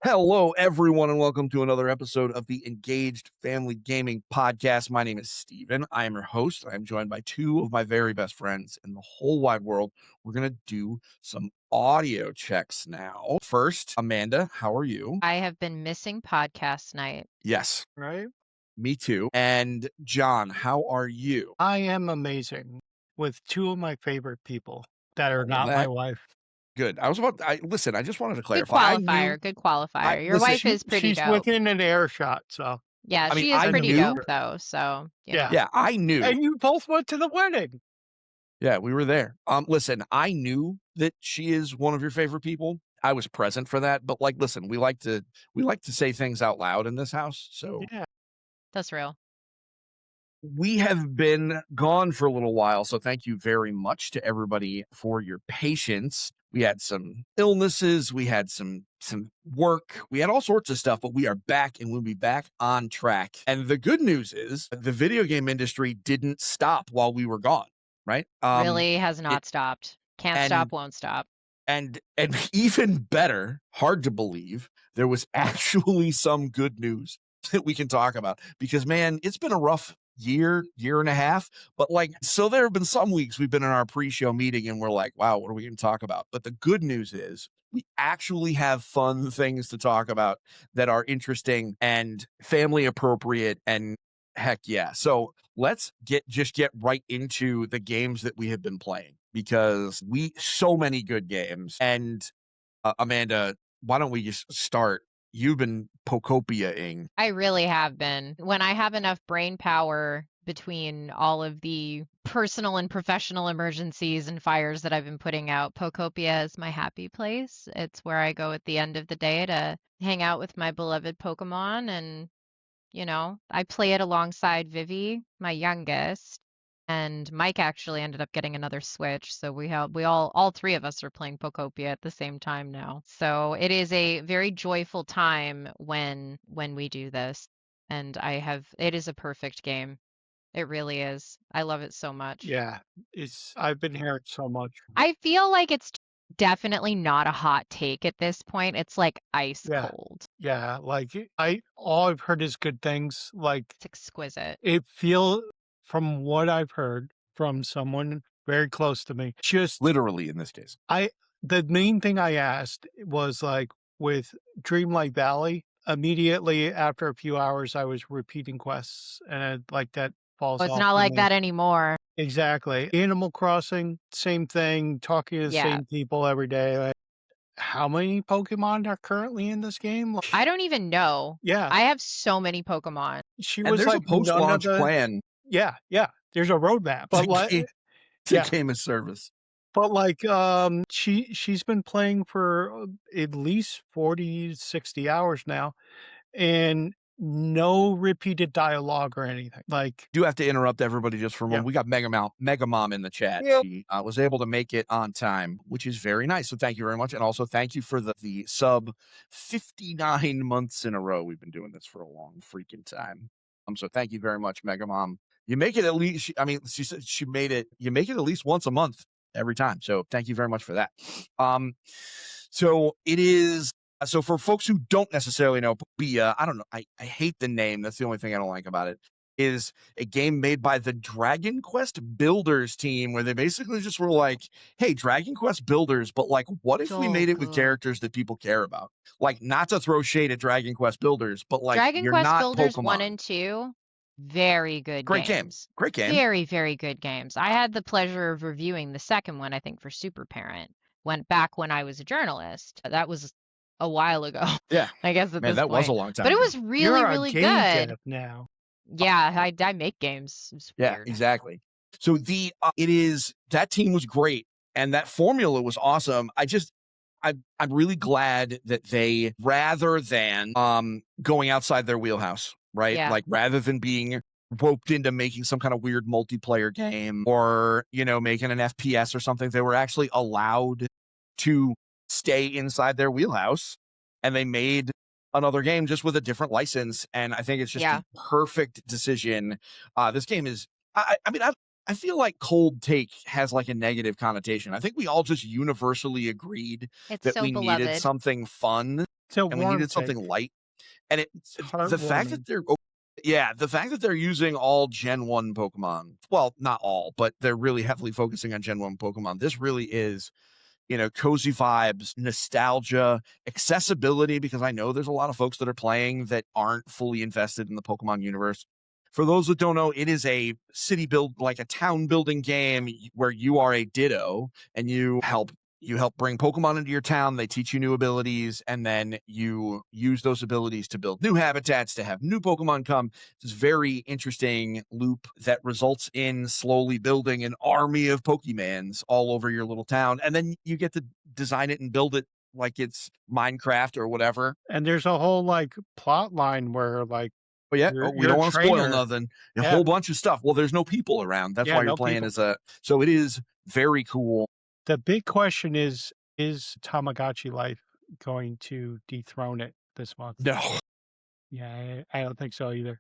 Hello, everyone, and welcome to another episode of the Engaged Family Gaming Podcast. My name is Steven. I am your host. I'm joined by two of my very best friends in the whole wide world. We're going to do some audio checks now. First, Amanda, how are you? I have been missing podcast night. Yes, Right? me too. And John, how are you? I am amazing with two of my favorite people that are not my That wife. good. I just wanted to Good clarify. qualifier. Good qualifier. Your listen, wife is pretty She's dope. within an air shot, so Yeah, I mean, she is I pretty knew- dope though. So Yeah. Yeah, I knew. and you both went to the wedding. Yeah, we were there. Listen, I knew that she is one of your favorite people. I was present for that, but listen, we like to say things out loud in this house. So Yeah. that's real. we have been gone for a little while, so thank you very much to everybody for your patience. We had some illnesses, we had some work, we had all sorts of stuff, but we are back and we'll be back on track. And the good news is the video game industry didn't stop while we were gone, right? Really has not stopped. Can't stop, won't stop. And even better, hard to believe, there was actually some good news that we can talk about because, man, it's been a rough year and a half. But so there have been some weeks we've been in our pre-show meeting and we're like, wow, what are we going to talk about? But the good news is we actually have fun things to talk about that are interesting and family appropriate and heck yeah. So let's get right into the games that we have been playing because so many good games. And Amanda, why don't we just start? You've been Pokopia-ing. I really have been. When I have enough brain power between all of the personal and professional emergencies and fires that I've been putting out, Pokopia is my happy place. It's where I go at the end of the day to hang out with my beloved Pokemon, and I play it alongside Vivi, my youngest, and Mike actually ended up getting another Switch, so all three of us are playing Pokopia at the same time now. So it is a very joyful time when we do this, and it is a perfect game. It really is. I love it so much. Yeah. I've been hearing so much. I feel like it's definitely not a hot take at this point. It's like ice cold. Yeah, all I've heard is good things. It's exquisite. It feels, from what I've heard from someone very close to me, just Literally in this case. the main thing I asked was with Dreamlight Valley, immediately after a few hours, I was repeating quests, and that falls Well, it's off not for like me. that anymore. Exactly. Animal Crossing, same thing, talking to the same people every day. How many Pokemon are currently in this game? I don't even know. Yeah. I have so many Pokemon. She And was there's a none of post-launch the plan Yeah, there's a roadmap. But to game of service. But she's been playing for at least 40, 60 hours now, and no repeated dialogue or anything. Do have to interrupt everybody just for a moment. We got Mega Mom in the chat. Yep. She was able to make it on time, which is very nice. So thank you very much. And also thank you for the sub 59 months in a row. We've been doing this for a long freaking time. So thank you very much, Mega Mom. You make it at least, she said she made it, you make it at least once a month every time. So thank you very much for that. So it is. So for folks who don't necessarily know, I don't know, I hate the name. That's the only thing I don't like about it. Is a game made by the Dragon Quest Builders team, where they basically just were like, hey, Dragon Quest Builders, but what if we made it with characters that people care about? Not to throw shade at Dragon Quest Builders, but Dragon you're Quest not Builders Pokemon. 1 and 2, very good Great games. Great game. Very, very good games. I had the pleasure of reviewing the second one, I think, for Super Parent. Went back when I was a journalist. That was a while ago. Yeah. I guess at Man, this that point. was a long time But it ago. was really, You're really a game good. dev now. Yeah, I make games. It's weird. Exactly. So that team was great, and that formula was awesome. I'm really glad that they, rather than going outside their wheelhouse, right? Yeah. Rather than being roped into making some kind of weird multiplayer game or, making an FPS or something, they were actually allowed to stay inside their wheelhouse, and they made another game just with a different license. And I think it's just the perfect decision. This game is, I feel like cold take has a negative connotation. I think we all just universally agreed that we needed something fun It's a and we warm needed take. something light. And It's the fact heartwarming. that the fact that they're using all Gen 1 Pokemon, well, not all, but they're really heavily focusing on Gen 1 Pokemon. This really is, cozy vibes, nostalgia, accessibility, because I know there's a lot of folks that are playing that aren't fully invested in the Pokemon universe. For those that don't know, it is a city build, like a town building game where you are a Ditto and you help bring Pokemon into your town. They teach you new abilities, and then you use those abilities to build new habitats, to have new Pokemon come. It's a very interesting loop that results in slowly building an army of Pokemans all over your little town. And then you get to design it and build it like it's Minecraft or whatever. And there's a whole, like, plot line where, like, But yeah, we you're don't a want to spoil trainer. nothing. A Yeah. whole bunch of stuff. Well, there's no people around. That's Yeah, why you're no playing people. so it is very cool. The big question is Tamagotchi Life going to dethrone it this month? No, Yeah, I don't think so either.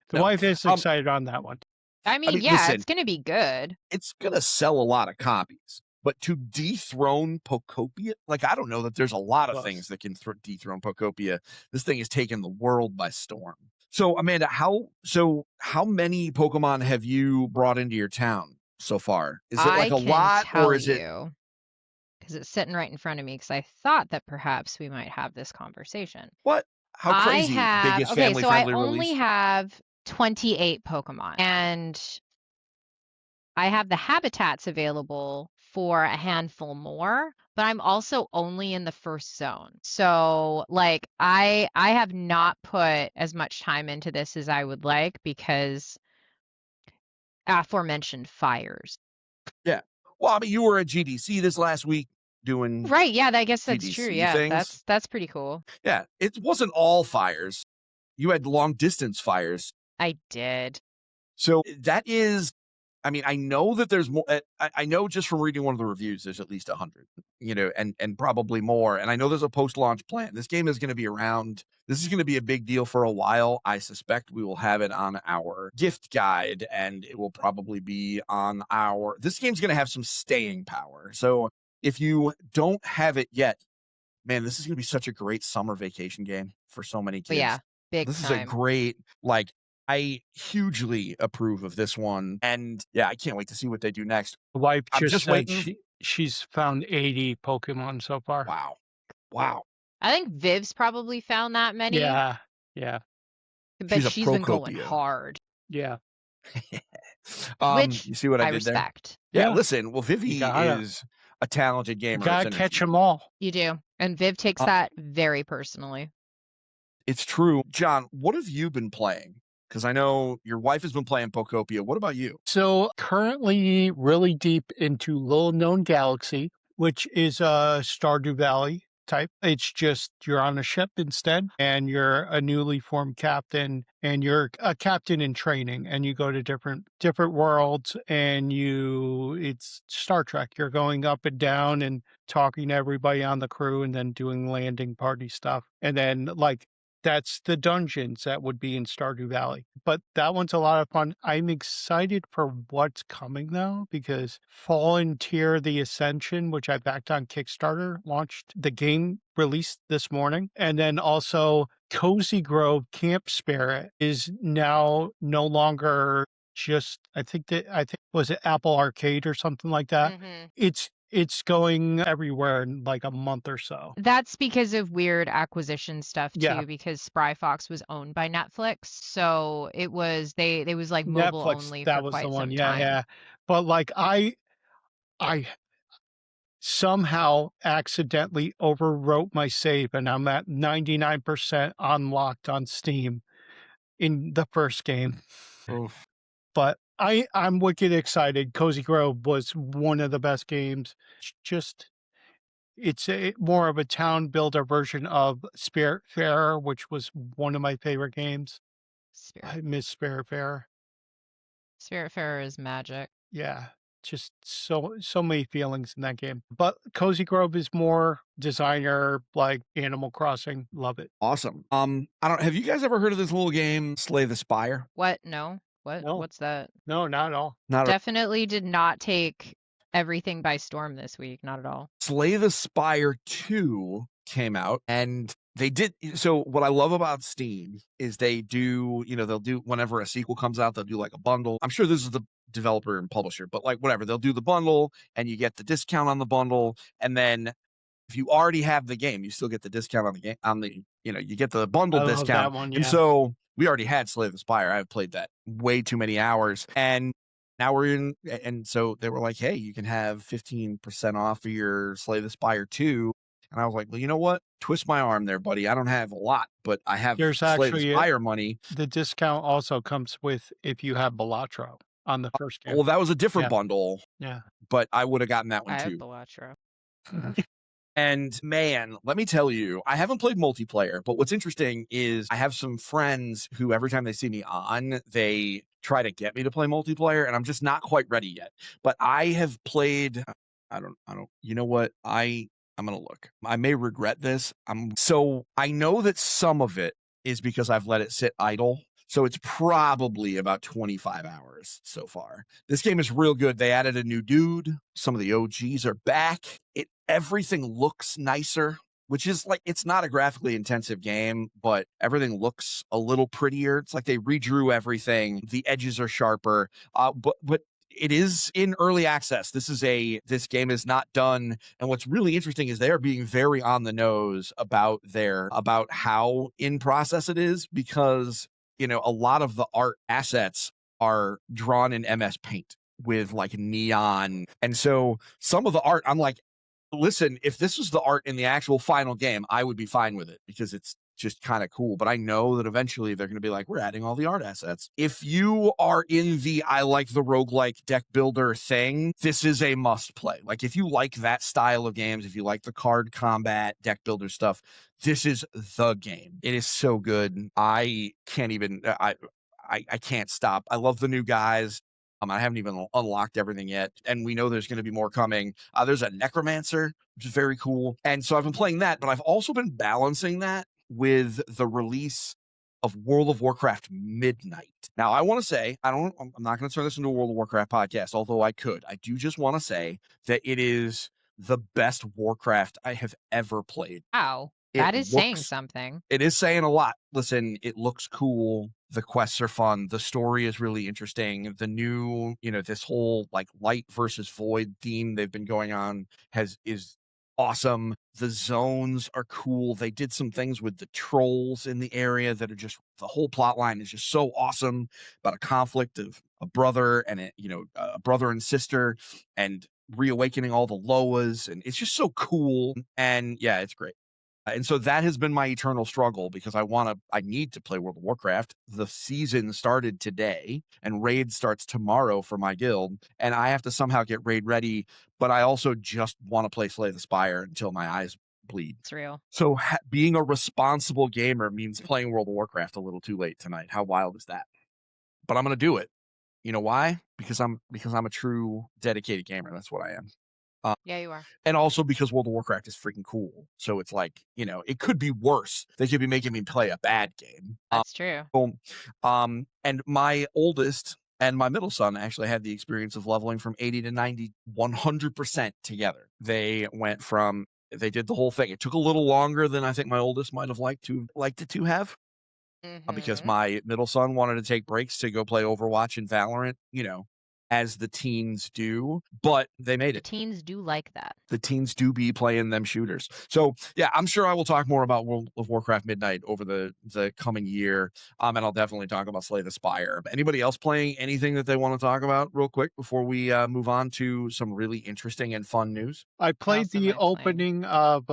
The no. wife is excited on that one. I I mean, mean, yeah, listen, it's gonna be good. it's gonna sell a lot of copies, but to dethrone Pokopia, like, I don't know that there's a lot of things Close. that can dethrone Pokopia. This thing has taken the world by storm. So, Amanda, how many Pokemon have you brought into your town so far? Is it like I a can lot, or tell is it you because it's sitting right in front of me because I thought that perhaps we might have this conversation. what? How crazy? Biggest family So I friendly only release? have 28 Pokemon, and I have the habitats available for a handful more, but I'm also only in the first zone. So like I have not put as much time into this as I would like because aforementioned fires. Yeah. Well, I mean, you were at GDC this last week doing Right, yeah, I guess that's true. GDC Yeah, things. that's pretty cool. Yeah, it wasn't all fires. You had long distance fires. I did. So that is, I mean, I know that there's more. I know just from reading one of the reviews, there's at least 100, and probably more. And I know there's a post-launch plan. This game is going to be around. This is going to be a big deal for a while. I suspect we will have it on our gift guide, and it will probably be on our. This game's going to have some staying power. So if you don't have it yet, man, this is going to be such a great summer vacation game for so many But kids. yeah, big This is a time. great, like, I hugely approve of this one. And yeah, I can't wait to see what they do next. The wife I'm just just said waiting. she's found 80 Pokemon so far. Wow. Wow. I think Viv's probably found that many, Yeah, yeah, but She's a she's been going Procopia. hard, yeah, which You see what I I did there? respect. Yeah, yeah. listen, well, Vivi gotta. is a talented You gamer. gotta It's catch energy. them all. You do. And Viv takes that very personally. It's true. John, what have you been playing? Because I know your wife has been playing Pokopia. What about you? So currently really deep into Little Known Galaxy, which is a Stardew Valley type. It's just you're on a ship instead, and you're a newly formed captain, and you're a captain in training, and you go to different worlds, and it's Star Trek. You're going up and down and talking to everybody on the crew, and then doing landing party stuff, and then like that's the dungeons that would be in Stardew Valley. But that one's a lot of fun. I'm excited for what's coming though, because Fallen Tier The Ascension, which I backed on Kickstarter, launched the game released this morning. And then also Cozy Grove Camp Spirit is now no longer just I think was it Apple Arcade or something like that. It's going everywhere in like a month or so. That's because of weird acquisition stuff Yeah. too, because Spry Fox was owned by Netflix. So it was like mobile Netflix, only that for was the quite one. some Yeah, time. yeah. But like I somehow accidentally overwrote my save and I'm at 99% unlocked on Steam in the first game. Oof. But I'm wicked excited. Cozy Grove was one of the best games. Just it's more of a town builder version of Spiritfarer, which was one of my favorite games. I miss Spiritfarer. Spiritfarer is magic. Yeah, just so many feelings in that game. But Cozy Grove is more designer, like Animal Crossing. Love it. Awesome. I don't. Have you guys ever heard of this little game, Slay the Spire? What? No. What? No. What's that? No, not at all. Definitely did not take everything by storm this week. Not at all. Slay the Spire 2 came out, and They did. So what I love about Steam is they do, they'll do whenever a sequel comes out, they'll do like a bundle. I'm sure this is the developer and publisher, but like whatever, they'll do the bundle and you get the discount on the bundle. And then if you already have the game, you still get the discount on the game you get the bundle I love discount. that one, And yeah. so we already had Slay the Spire. I've played that way too many hours. And now we're in, and so they were like, hey, you can have 15% off of your Slay the Spire 2. And I was like, well, you know what? Twist my arm there, buddy. I don't have a lot, but I have There's Slay the actually Spire money. the discount also comes with if you have Balatro on the first game. Well, that was a different Yeah. bundle, Yeah. but I would have gotten that one I have too. Balatro. And man, let me tell you, I haven't played multiplayer, but what's interesting is I have some friends who every time they see me on, they try to get me to play multiplayer, and I'm just not quite ready yet. But I have played, I don't, you know what? I'm going to look. I may regret this. So I know that some of it is because I've let it sit idle. So it's probably about 25 hours so far. This game is real good. They added a new dude. Some of the OGs are back. Everything looks nicer, which is like, it's not a graphically intensive game, but everything looks a little prettier. It's like they redrew everything. The edges are sharper. But it is in early access. This game is not done. And what's really interesting is they are being very on the nose about how in process it is, because a lot of the art assets are drawn in MS Paint with like neon. And so some of the art, I'm like, listen, if this was the art in the actual final game, I would be fine with it because it's just kind of cool. But I know that eventually they're going to be like, we're adding all the art assets. If you are in the I like the roguelike deck builder thing, this is a must play. Like if you like that style of games, if you like the card combat deck builder stuff, this is the game. It is so good. I can't even, I can't stop. I love the new guys. I haven't even unlocked everything yet, and we know there's going to be more coming. There's a necromancer, which is very cool. And so I've been playing that, but I've also been balancing that with the release of World of Warcraft Midnight. Now, I want to say, I'm not going to turn this into a World of Warcraft podcast, although I could. I do just want to say that it is the best Warcraft I have ever played. Wow. It That is saying looks- something. It is saying a lot. Listen, it looks cool. The quests are fun. The story is really interesting. The new, this whole like light versus void theme they've been going on is awesome. The zones are cool. They did some things with the trolls in the area that are just, the whole plot line is just so awesome, about a conflict of a brother and a brother and sister, and reawakening all the Loas, and it's just so cool. And yeah, it's great. And so that has been my eternal struggle, because I need to play World of Warcraft. The season started today and raid starts tomorrow for my guild, and I have to somehow get raid ready, but I also just want to play Slay the Spire until my eyes bleed. It's real. So being a responsible gamer means playing World of Warcraft a little too late tonight. How wild is that? But I'm going to do it. You know why? Because I'm a true dedicated gamer. That's what I am. Yeah, you are. And also because World of Warcraft is freaking cool. So it's like, it could be worse. They could be making me play a bad game. That's true. And my oldest and my middle son actually had the experience of leveling from 80 to 90, 100% together. They did the whole thing. It took a little longer than I think my oldest might have liked it to have. Because my middle son wanted to take breaks to go play Overwatch and Valorant, as the teens do, but they made The it. teens do like that. The teens do be playing them shooters. So yeah, I'm sure I will talk more about World of Warcraft Midnight over the coming year. And I'll definitely talk about Slay the Spire. But anybody else playing anything that they want to talk about real quick before we move on to some really interesting and fun news? I played else am the I playing? opening of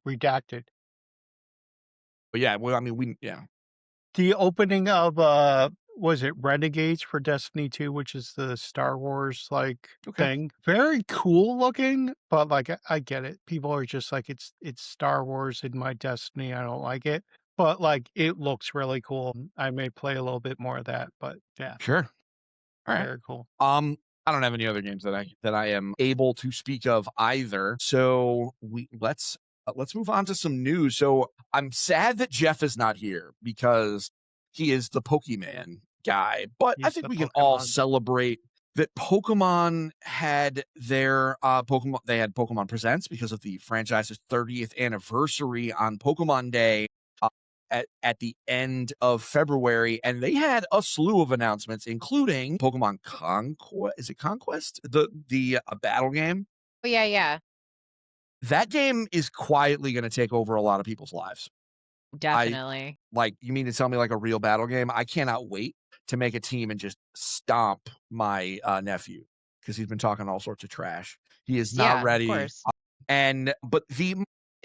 Redacted. But yeah, well, I mean, The opening of was it Renegades for Destiny 2, which is the Star Wars thing. Very cool looking, but like I get it. People are just like, it's Star Wars in my Destiny. I don't like it. But like it looks really cool. I may play a little bit more of that, but yeah. Sure. All right. Very cool. I don't have any other games that I am able to speak of either. So let's move on to some news. So I'm sad that Jeff is not here because he is the Pokemon guy, but I He's think the we can all Pokemon. celebrate that Pokemon had their they had Pokemon Presents because of the franchise's 30th anniversary on Pokemon Day at the end of February, and they had a slew of announcements, including Pokemon Conquest. Is it Conquest? The battle game. Oh, yeah. That game is quietly going to take over a lot of people's lives. Definitely. You mean to tell me like a real battle game? I cannot wait to make a team and just stomp my nephew because he's been talking all sorts of trash. He is not Yeah, of ready. course. But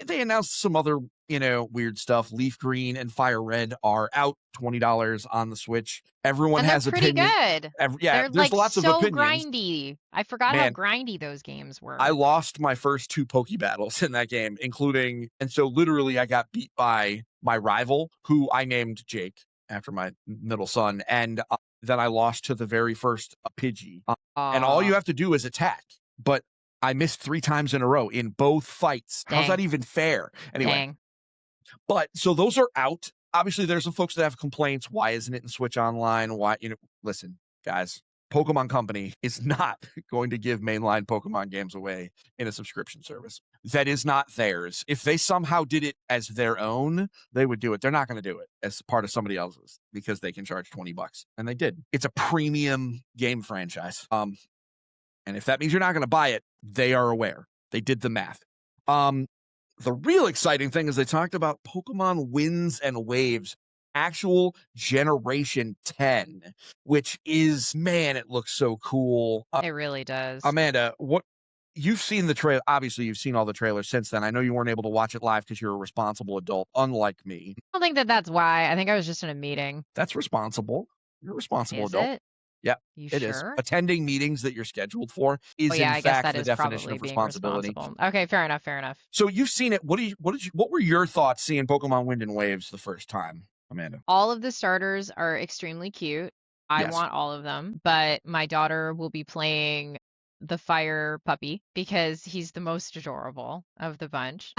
they announced some other, weird stuff. Leaf Green and Fire Red are out $20 on the Switch. Everyone And they're has pretty opinion. good. Yeah, They're there's lots of so opinions. grindy. I forgot how Man, grindy those games were. I lost my first 2 Poke battles in that game, and so literally I got beat by my rival, who I named Jake after my middle son, and then I lost to the very first Pidgey. And all you have to do is attack, but I missed 3 times in a row in both fights. How's that Dang. even fair? Anyway, Dang. but so those are out. Obviously, there's some folks that have complaints. Why isn't it in Switch Online? Why, listen, guys, Pokemon Company is not going to give mainline Pokemon games away in a subscription service. That is not theirs. If they somehow did it as their own, they would do it. They're not going to do it as part of somebody else's because they can charge $20. And they did. It's a premium game franchise. And if that means you're not going to buy it, they are aware. They did the math. The real exciting thing is they talked about Pokemon Winds and Waves, actual Generation 10, which is, man, it looks so cool. It really does. Amanda, you've seen the trailer. Obviously, you've seen all the trailers since then. I know you weren't able to watch it live because you're a responsible adult, unlike me. I don't think that's why. I think I was just in a meeting. That's responsible. You're a responsible Is adult. it? Yeah, You it is. sure? Attending meetings that you're scheduled for is, Oh, yeah, in I guess fact, that the is definition probably of being responsibility. responsible. Okay, fair enough. So you've seen it. What were your thoughts seeing Pokemon Wind and Waves the first time, Amanda? All of the starters are extremely cute. I Yes. want all of them, but my daughter will be playing the fire puppy because he's the most adorable of the bunch.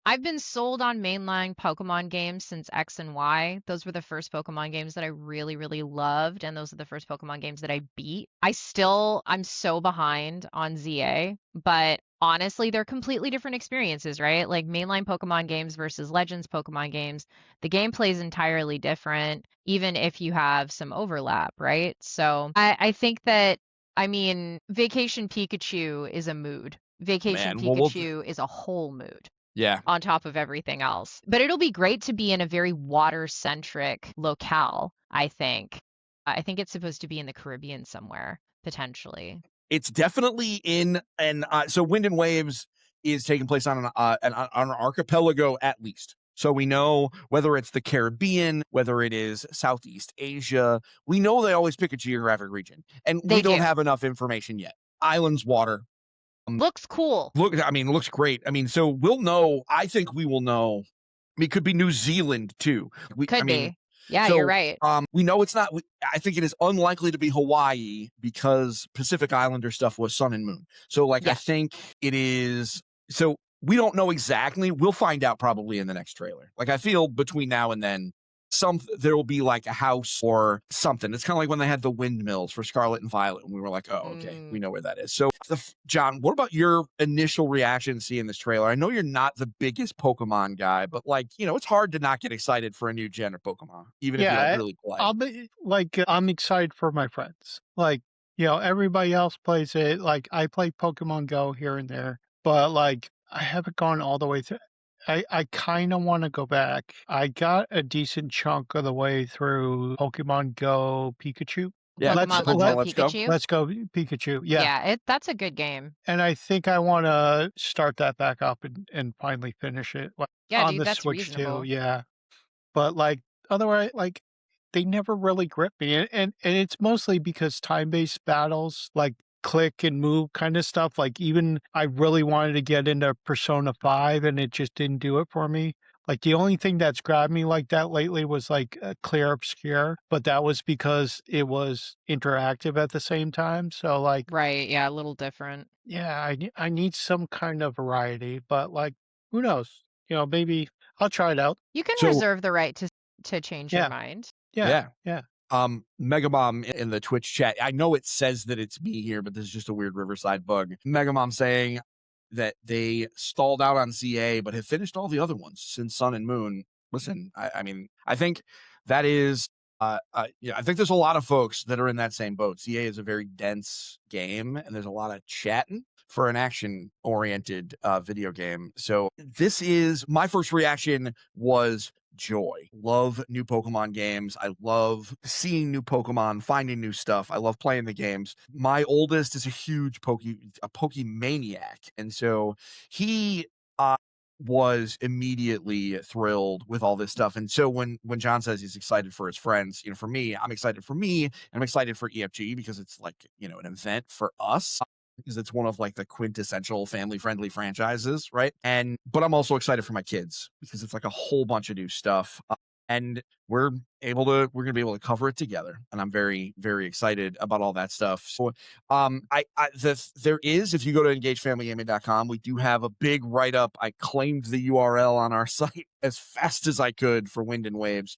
I've been sold on mainline Pokemon games since X and Y. Those were the first Pokemon games that I really, really loved, and those are the first Pokemon games that I beat. I'm so behind on ZA, but honestly, they're completely different experiences, right? Like mainline Pokemon games versus Legends Pokemon games, the gameplay is entirely different, even if you have some overlap, right? So I think that, Vacation Pikachu is a mood. Vacation Pikachu is a whole mood. Yeah. On top of everything else. But it'll be great to be in a very water-centric locale, I think. I think it's supposed to be in the Caribbean somewhere, potentially. It's definitely in, and so Wind and Waves is taking place on an archipelago at least. So we know whether it's the Caribbean, whether it is Southeast Asia, we know they always pick a geographic region. And we don't have enough information yet. Islands, water. Looks cool. Looks great. So we'll know. I think we will know. It could be New Zealand too. Could be. Yeah, you're right. We know it's not. I think it is unlikely to be Hawaii because Pacific Islander stuff was Sun and Moon. So I think it is. So we don't know exactly. We'll find out probably in the next trailer. I feel between now and then, there will be a house or something. It's kind of like when they had the windmills for Scarlet and Violet, and we were like, oh, okay, we know where that is. So, John, what about your initial reaction seeing this trailer? I know you're not the biggest Pokemon guy, but it's hard to not get excited for a new gen of Pokemon, even if you really play. I'll be I'm excited for my friends. Everybody else plays it. I play Pokemon Go here and there, but I haven't gone all the way through. I kind of want to go back. I got a decent chunk of the way through Pokemon Go Pikachu. Yeah, Let's Go Pikachu. Let's Go Pikachu. Yeah, that's a good game. And I think I want to start that back up and finally finish it. Yeah, on dude, the that's Switch reasonable. too. Yeah, but otherwise, they never really grip me, and it's mostly because time-based battles click and move kind of stuff. Even I really wanted to get into Persona 5 and it just didn't do it for me. The only thing that's grabbed me like that lately was Clear Obscure, but that was because it was interactive at the same time. So right, yeah, a little different. Yeah, I need some kind of variety, but who knows? Maybe I'll try it out. You can reserve the right to change your mind. Yeah. Megamom in the Twitch chat. I know it says that it's me here, but this is just a weird Riverside bug. Megamom saying that they stalled out on CA, but have finished all the other ones since Sun and Moon. Listen, I mean, I think that is, yeah, I think there's a lot of folks that are in that same boat. CA is a very dense game, and there's a lot of chatting for an action-oriented video game. So this is my first reaction was joy. Love new Pokemon games. I love seeing new Pokemon, finding new stuff. I love playing the games. My oldest is a huge Pokemaniac, and so he was immediately thrilled with all this stuff. And so when John says he's excited for his friends, you know, for me, I'm excited for me, and I'm excited for EFG because it's like, you know, an event for us, because it's one of like the quintessential family friendly franchises, right? But I'm also excited for my kids because it's like a whole bunch of new stuff. And we're gonna be able to cover it together, and I'm very, very excited about all that stuff. So there is, if you go to engagefamilygaming.com, we do have a big write-up. I claimed the URL on our site as fast as I could for Wind and Waves.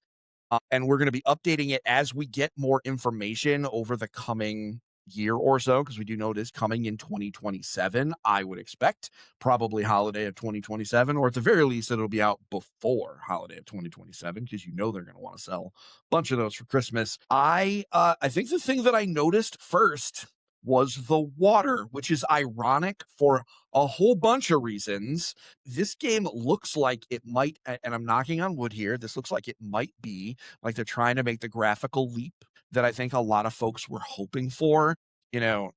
And we're going to be updating it as we get more information over the coming year or so, because we do know it is coming in 2027. I would expect probably holiday of 2027, or at the very least, it'll be out before holiday of 2027, because you know they're going to want to sell a bunch of those for Christmas. I think the thing that I noticed first was the water, which is ironic for a whole bunch of reasons. This game looks like it might, and I'm knocking on wood here, this looks like it might be like they're trying to make the graphical leap that I think a lot of folks were hoping for. You know,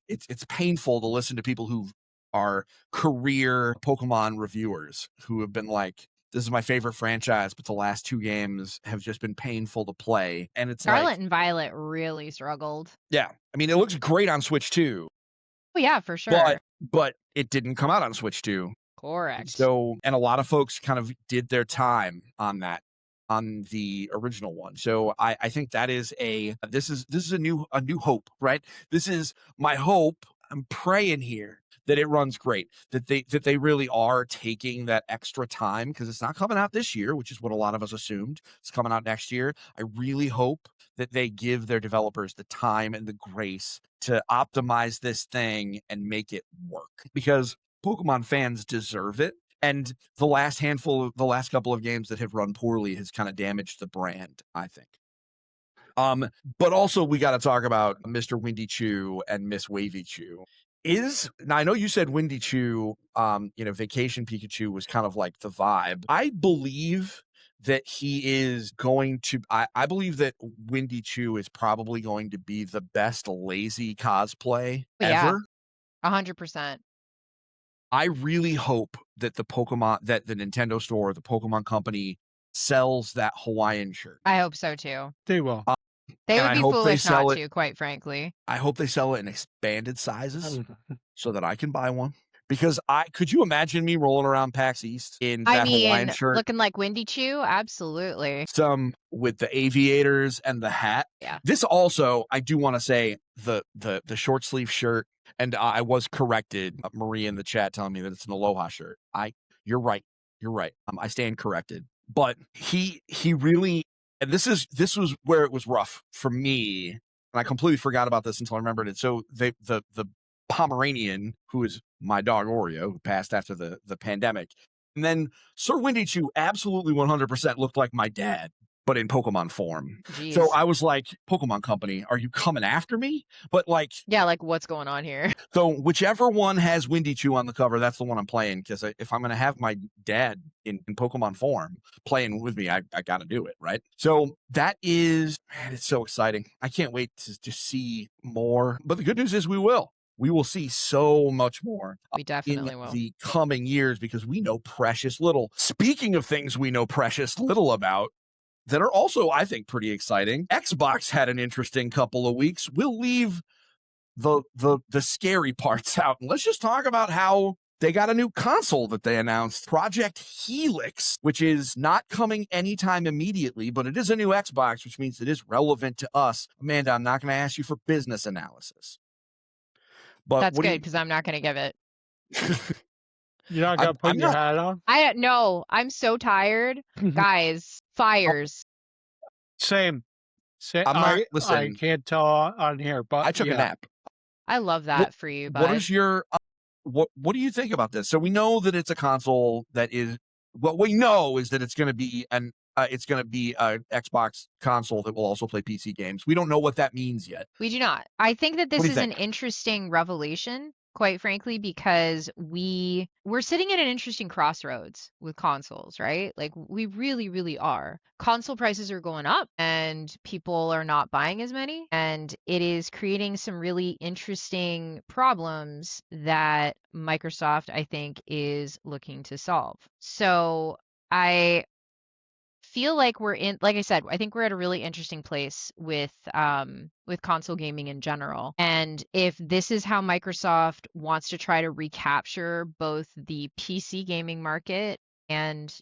it's painful to listen to people who are career Pokemon reviewers who have been like, this is my favorite franchise, but the last 2 games have just been painful to play. And it's Scarlet like, and Violet really struggled. yeah, I mean, it looks great on Switch 2, Oh yeah, for sure. but it didn't come out on Switch 2. Correct. So, and a lot of folks kind of did their time on that, on the original one. So I think that is this is a new hope, right? This is my hope. I'm praying here that it runs great, that they really are taking that extra time, because it's not coming out this year, which is what a lot of us assumed. It's coming out next year. I really hope that they give their developers the time and the grace to optimize this thing and make it work, because Pokemon fans deserve it. And the last couple of games that have run poorly has kind of damaged the brand, I think. But also we got to talk about Mr. Windychu and Miss Wavychu. Now I know you said Windychu, you know, Vacation Pikachu was kind of like the vibe. I believe that he is going to, I believe that Windychu is probably going to be the best lazy cosplay Yeah. ever. 100%. I really hope that the Nintendo store, the Pokemon company, sells that Hawaiian shirt. I hope so too. They will. They and would I be hope they foolish sell not it- to, quite frankly. I hope they sell it in expanded sizes so that I can buy one. Because could you imagine me rolling around PAX East in I that Hawaiian mean, shirt? looking like Windychu? Absolutely. Some with the aviators and the hat. Yeah. This also, I do want to say, the short sleeve shirt, and I was corrected. Marie in the chat telling me that it's an Aloha shirt. You're right. You're right. I stand corrected. But he really, and this was where it was rough for me, and I completely forgot about this until I remembered it. So the Pomeranian, who is my dog Oreo, who passed after the pandemic, and then Sir Windychu absolutely 100% looked like my dad, but in Pokemon form. Jeez. So I was like, Pokemon Company, are you coming after me? But like, yeah, like what's going on here? so whichever one has Windychu on the cover, that's the one I'm playing, because if I'm going to have my dad in Pokemon form playing with me, I got to do it, right? So that is, man, it's so exciting. I can't wait to just see more. But the good news is we will see so much more We definitely will. the coming years, because we know precious little. Speaking of things we know precious little about, that are also, I think, pretty exciting. Xbox had an interesting couple of weeks. We'll leave the scary parts out, and let's just talk about how they got a new console that they announced, Project Helix, which is not coming anytime immediately, but it is a new Xbox, which means it is relevant to us. Amanda, I'm not going to ask you for business analysis. But That's good, because I'm not going to give it. You're not going to put your hat on? No, I'm so tired. Guys, fires. Same. Say I'm not I listen, can't tell on here, but I took a yeah. nap. I love What that for you, what bud. is your what do you think about this? So we know that it's a console that is what we know is that it's gonna be a Xbox console that will also play PC games. We don't know what that means yet. We do not. I think that What do this you is an think? interesting revelation, quite frankly, because we're sitting at an interesting crossroads with consoles, right? Like we really, really are. Console prices are going up and people are not buying as many, and it is creating some really interesting problems that Microsoft, I think, is looking to solve. So I feel like we're in, like I said, I think we're at a really interesting place with console gaming in general. And if this is how Microsoft wants to try to recapture both the PC gaming market and,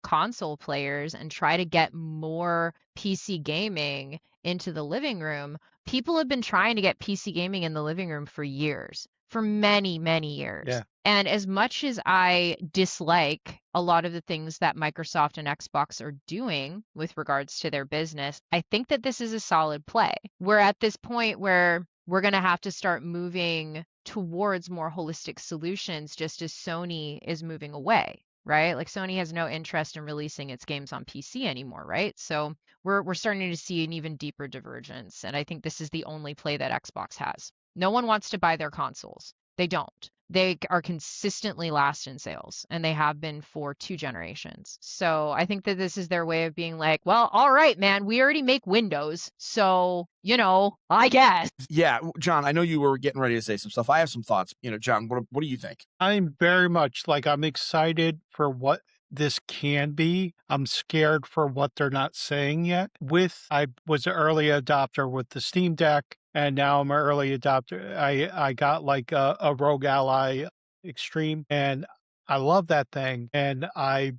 console players and try to get more PC gaming into the living room, people have been trying to get PC gaming in the living room for years, for many, many years. Yeah. And as much as I dislike a lot of the things that Microsoft and Xbox are doing with regards to their business, I think that this is a solid play. We're at this point where we're going to have to start moving towards more holistic solutions just as Sony is moving away, right? Like Sony has no interest in releasing its games on PC anymore, right? So we're starting to see an even deeper divergence, and I think this is the only play that Xbox has. No one wants to buy their consoles. They don't. They are consistently last in sales, and they have been for 2 generations. So I think that this is their way of being like, well, all right, man, we already make Windows. So, I guess. Yeah, John, I know you were getting ready to say some stuff. I have some thoughts. John, what do you think? I'm very much like I'm excited for what this can be. I'm scared for what they're not saying yet. I was an early adopter with the Steam Deck, and now I'm an early adopter. I got like a Rogue Ally Extreme, and I love that thing. And I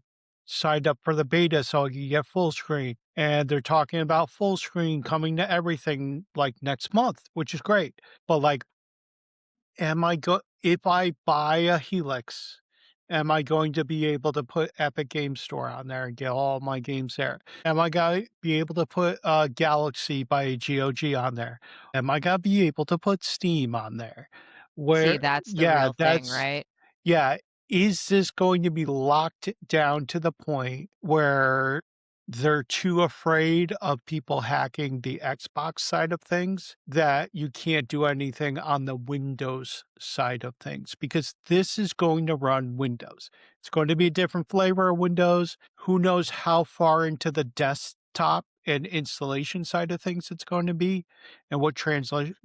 signed up for the beta so I could get full screen. And they're talking about full screen coming to everything like next month, which is great. But like, if I buy a Helix, am I going to be able to put Epic Game Store on there and get all my games there? Am I gonna be able to put Galaxy by GOG on there? Am I gonna be able to put Steam on there? See, Where that's the yeah, real thing, that's right? yeah. Is this going to be locked down to the point where they're too afraid of people hacking the Xbox side of things that you can't do anything on the Windows side of things? Because this is going to run Windows. It's going to be a different flavor of Windows. Who knows how far into the desktop and installation side of things it's going to be and what transition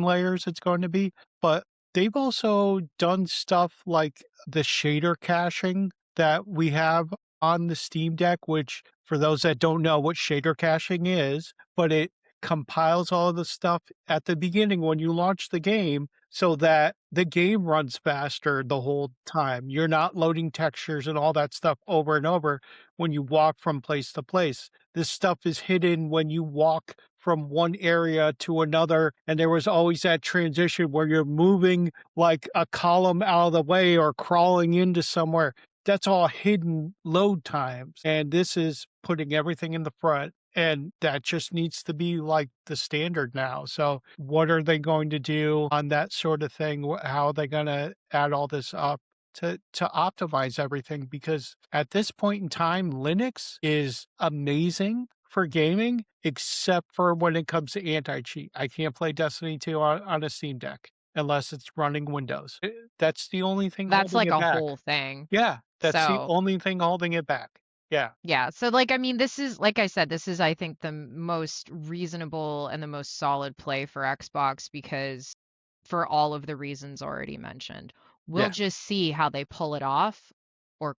layers it's going to be. But they've also done stuff like the shader caching that we have on the Steam Deck, which for those that don't know what shader caching is, but it compiles all of the stuff at the beginning when you launch the game so that the game runs faster the whole time. You're not loading textures and all that stuff over and over when you walk from place to place. This stuff is hidden when you walk from one area to another. And there was always that transition where you're moving like a column out of the way or crawling into somewhere. That's all hidden load times. And this is putting everything in the front. And that just needs to be like the standard now. So, what are they going to do on that sort of thing? How are they going to add all this up to optimize everything? Because at this point in time, Linux is amazing for gaming, except for when it comes to anti-cheat. I can't play Destiny 2 on a Steam Deck unless it's running Windows. That's the only thing That's holding like it a back. whole thing. Yeah, that's the So, only thing holding it back. Yeah, yeah. So, like, I mean, this is, like I said, this is, I think, the most reasonable and the most solid play for Xbox because for all of the reasons already mentioned. We'll Yeah. just see how they pull it off, or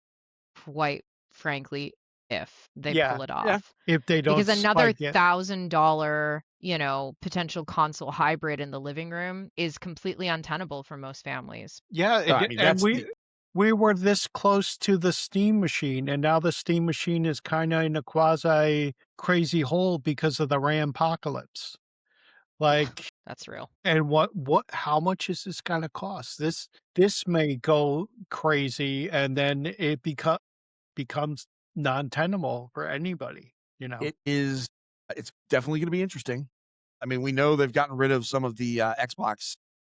quite frankly, if they yeah. pull it Yeah. off. If they don't Because another spike it. $1,000, potential console hybrid in the living room is completely untenable for most families. Yeah, I mean, and that's the we were this close to the Steam Machine, and now the Steam Machine is kinda in a quasi crazy hole because of the RAM apocalypse. Like, That's real. and what how much is this gonna cost? This may go crazy, and then it becomes non-tenable for anybody, you know? it is It's definitely going to be interesting. I mean, we know they've gotten rid of some of the Xbox.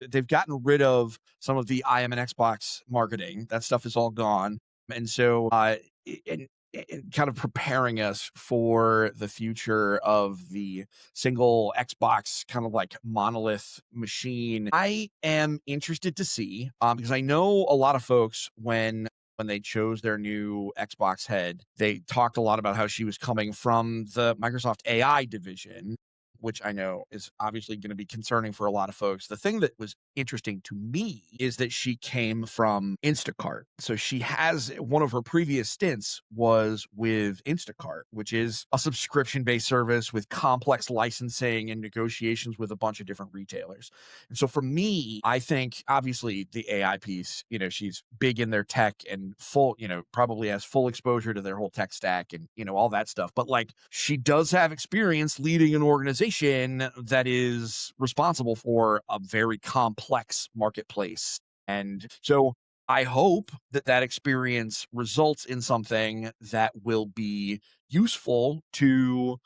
They've gotten rid of some of the I am an Xbox marketing. That stuff is all gone. And so, and, and kind of preparing us for the future of the single Xbox kind of like monolith machine. I am interested to see, because I know a lot of folks when they chose their new Xbox head, they talked a lot about how she was coming from the Microsoft AI division, which I know is obviously going to be concerning for a lot of folks. The thing that was interesting to me is that she came from Instacart. So she has one of her previous stints was with Instacart, which is a subscription based service with complex licensing and negotiations with a bunch of different retailers. And so for me, I think obviously the AI piece, she's big in their tech and full, probably has full exposure to their whole tech stack and, all that stuff. But like she does have experience leading an organization that is responsible for a very complex marketplace. And so I hope that that experience results in something that will be useful to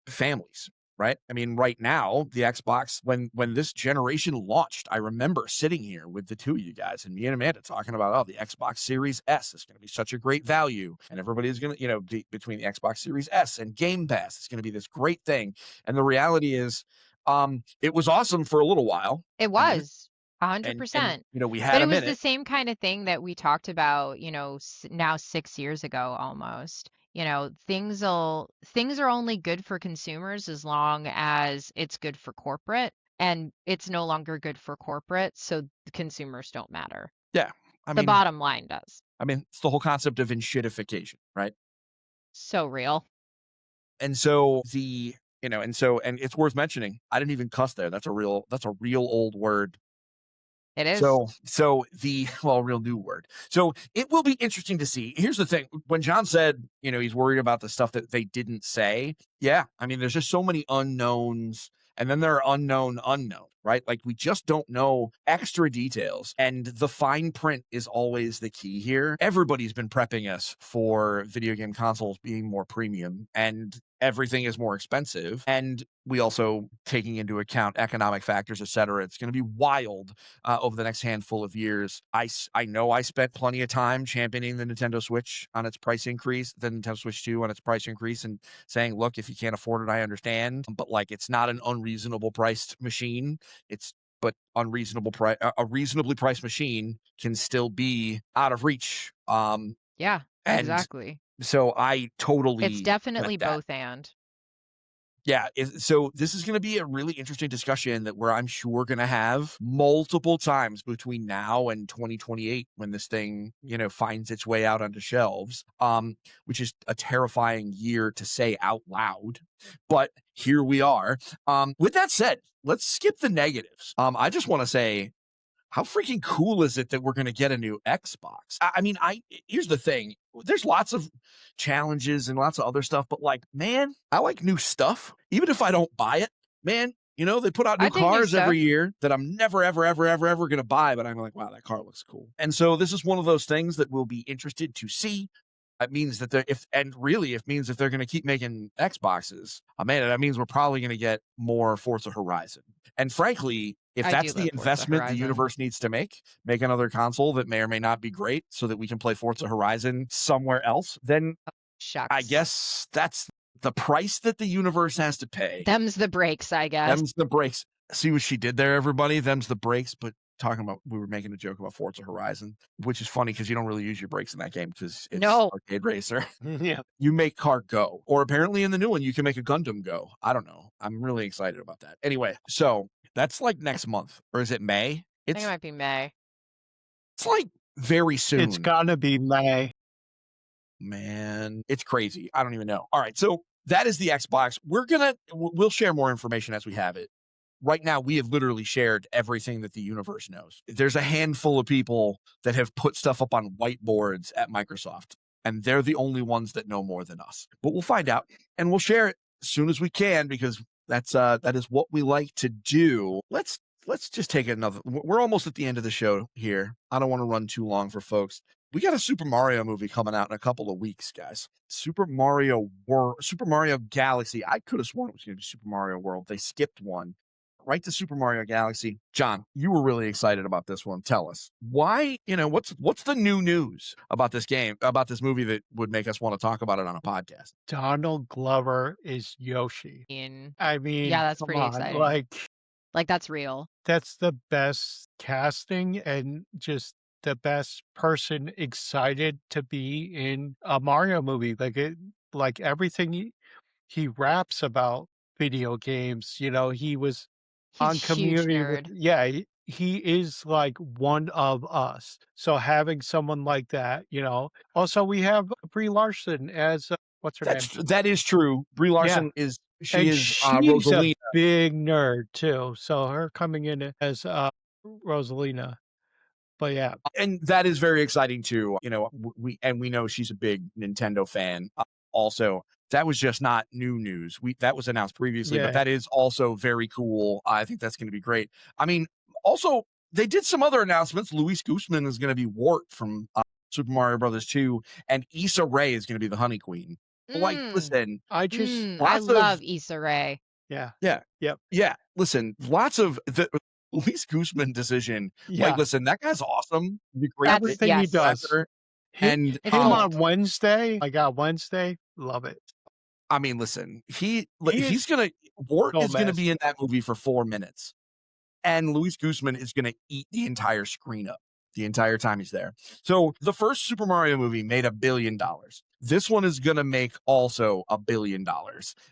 families, right? I mean, right now, the Xbox, when this generation launched, I remember sitting here with the two of you guys and me and Amanda talking about, oh, the Xbox Series S is going to be such a great value. And everybody's going to, between the Xbox Series S and Game Pass, it's going to be this great thing. And the reality is, it was awesome for a little while. It And then, was and, 100%. we had But a it was the minute. same kind of thing that we talked about, now 6 years ago almost. Things are only good for consumers as long as it's good for corporate, and it's no longer good for corporate, so the consumers don't matter. Yeah. I The mean, bottom line does. it's the whole concept of enshittification, right? So real. And so and it's worth mentioning, I didn't even cuss there. That's a real old word. It is. So real new word. So it will be interesting to see. Here's the thing. When John said, he's worried about the stuff that they didn't say. Yeah. I mean, there's just so many unknowns, and then there are unknown, right? Like we just don't know extra details, and the fine print is always the key here. Everybody's been prepping us for video game consoles being more premium, and everything is more expensive. And we also taking into account economic factors, et cetera. It's going to be wild over the next handful of years. I know I spent plenty of time championing the Nintendo Switch on its price increase, the Nintendo Switch 2 on its price increase, and saying, look, if you can't afford it, I understand. But like, it's not an unreasonable priced machine. But unreasonable price, a reasonably priced machine can still be out of reach. Yeah, And exactly. so I It's totally get definitely that. both and. Yeah. So this is going to be a really interesting discussion that where I'm sure going to have multiple times between now and 2028 when this thing, finds its way out onto shelves, which is a terrifying year to say out loud. But here we are. With that said, let's skip the negatives. I just want to say, how freaking cool is it that we're going to get a new Xbox? I mean, here's the thing. There's lots of challenges and lots of other stuff, but like, man, I like new stuff. Even if I don't buy it, man, they put out I new think new cars every stuff. year that I'm never, ever, ever, ever, ever going to buy, but I'm like, wow, that car looks cool. And so this is one of those things that we'll be interested to see. That means that it means if they're going to keep making Xboxes, man, that means we're probably going to get more Forza Horizon. And frankly, if I do that's the love Forza investment the Horizon. universe needs to make another console that may or may not be great so that we can play Forza Horizon somewhere else, then I Shucks. guess that's the price that the universe has to pay. Them's the breaks, I guess. Them's the breaks. See what she did there, everybody? Them's the breaks. But we were making a joke about Forza Horizon, which is funny because you don't really use your brakes in that game because it's No, arcade racer. Yeah. You make car go. Or apparently in the new one, you can make a Gundam go. I don't know. I'm really excited about that. Anyway, so that's like next month. Or is it May? I think it might be May. It's like very soon. It's gonna be May. Man, it's crazy. I don't even know. All right. So that is the Xbox. We'll share more information as we have it. Right now, we have literally shared everything that the universe knows. There's a handful of people that have put stuff up on whiteboards at Microsoft, and they're the only ones that know more than us. But we'll find out, and we'll share it as soon as we can because that is what we like to do. Let's just take another. We're almost at the end of the show here. I don't want to run too long for folks. We got a Super Mario movie coming out in a couple of weeks, guys. Super Mario Galaxy. I could have sworn it was going to be Super Mario World. They skipped one. Right to Super Mario Galaxy. John, you were really excited about this one. Tell us why. What's the new news about this game, about this movie that would make us want to talk about it on a podcast? Donald Glover is Yoshi. I mean, Yeah, that's come pretty on, exciting. Like, that's real. that's the best casting and just the best person excited to be in a Mario movie. Like everything he raps about video games. He was He's on a huge Community with, nerd. yeah, he is like one of us. So having someone like that. Also, we have Brie Larson as what's her name? That is true. Brie Yeah, Larson is and she's a Rosalina. big nerd too. So her coming in as Rosalina. But yeah, And that is very exciting too. We know she's a big Nintendo fan. Also, that was just not new news. That was announced previously, but yeah, that is also very cool. I think that's going to be great. I mean, also they did some other announcements. Luis Guzman is going to be Wart from Super Mario Brothers 2, and Issa Rae is going to be the Honey Queen. Like, Mm, listen, I lots of love Issa Rae. yeah, yeah, yep, yeah. Listen, lots of the Luis Guzman decision. Like, yeah. listen, that guy's awesome. He's a great That's Everything he does. director. Him, And It's him gold. on Wednesday. I got Wednesday. Love it. I mean, listen, He is Wart is gonna Gomez. be in that movie for 4 minutes, and Luis Guzman is gonna eat the entire screen up the entire time he's there. So the first Super Mario movie made $1 billion. This one is gonna make also $1 billion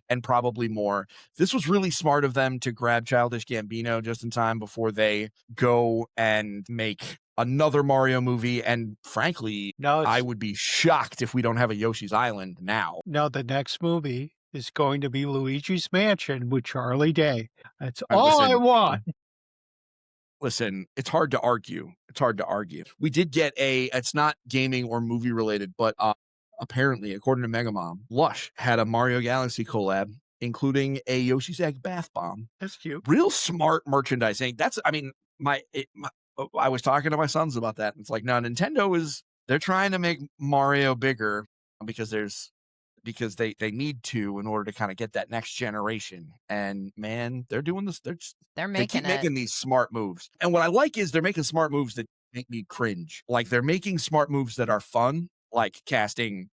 and probably more. This was really smart of them to grab Childish Gambino just in time before they go and make another Mario movie. And frankly, No, I it's would be shocked if we don't have a Yoshi's Island now. no. The next movie is going to be Luigi's Mansion with Charlie Day. That's And all I listen, want. it's hard to argue. It's hard to argue. We did get it's not gaming or movie related, but apparently, according to Megamom, Lush had a Mario Galaxy collab, including a Yoshi's Egg bath bomb. That's cute. Real smart merchandising. I mean, I was talking to my sons about that. It's like, no, they're trying to make Mario bigger because they need to in order to kind of get that next generation. And man, they're doing this. They're They keep making it. making these smart moves. And what I like is they're making smart moves that make me cringe. Like they're making smart moves that are fun, like casting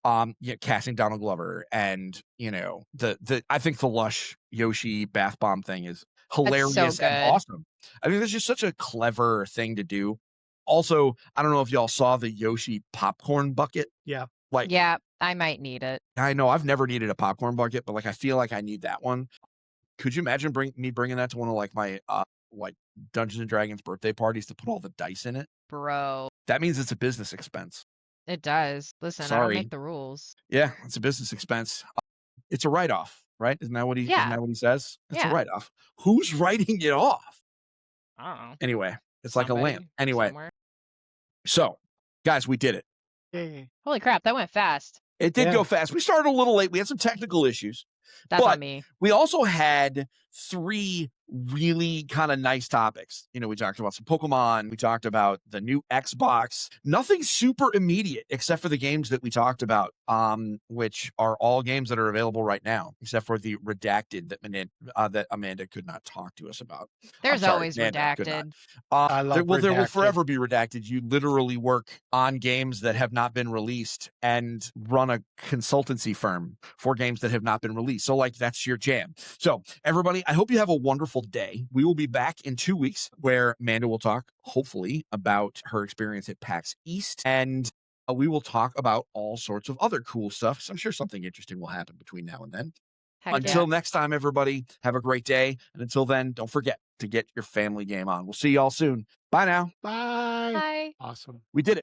Donald Glover, and I think the Lush Yoshi bath bomb thing is That's so hilarious and good. awesome. I think that's just such a clever thing to do. Also, I don't know if y'all saw the Yoshi popcorn bucket. Yeah. Like, Yeah, I might need it. I know I've never needed a popcorn bucket, but like I feel like I need that one. Could you imagine bringing that to one of like my like Dungeons and Dragons birthday parties to put all the dice in it? Bro, That means it's a business expense. it does. Listen, I don't Sorry. make the rules. Yeah, it's a business expense. It's a write-off, right? Isn't that what Yeah. he says? It's a Yeah. write-off. Who's writing it off? I don't know. Anyway, it's like a lamp. Somebody Anyway, somewhere. so guys, we did it. Yay. Holy crap, that went fast. It did Yeah. go fast. We started a little late. We had some technical issues. That's But on me. we also had 3 really kind of nice topics. We talked about some Pokemon. We talked about the new Xbox. Nothing super immediate except for the games that we talked about, which are all games that are available right now, except for the redacted that Amanda could not talk to us about. There's sorry, always Amanda could not. redacted. I love There will redacted. forever be redacted. You literally work on games that have not been released and run a consultancy firm for games that have not been released. So like that's your jam. So everybody, I hope you have a wonderful day. We will be back in 2 weeks where Amanda will talk, hopefully, about her experience at PAX East, and we will talk about all sorts of other cool stuff. So I'm sure something interesting will happen between now and then. Heck Until yeah. next time, everybody, have a great day. And until then, don't forget to get your family game on. We'll see y'all soon. Bye now. Bye. Bye. Awesome. We did it.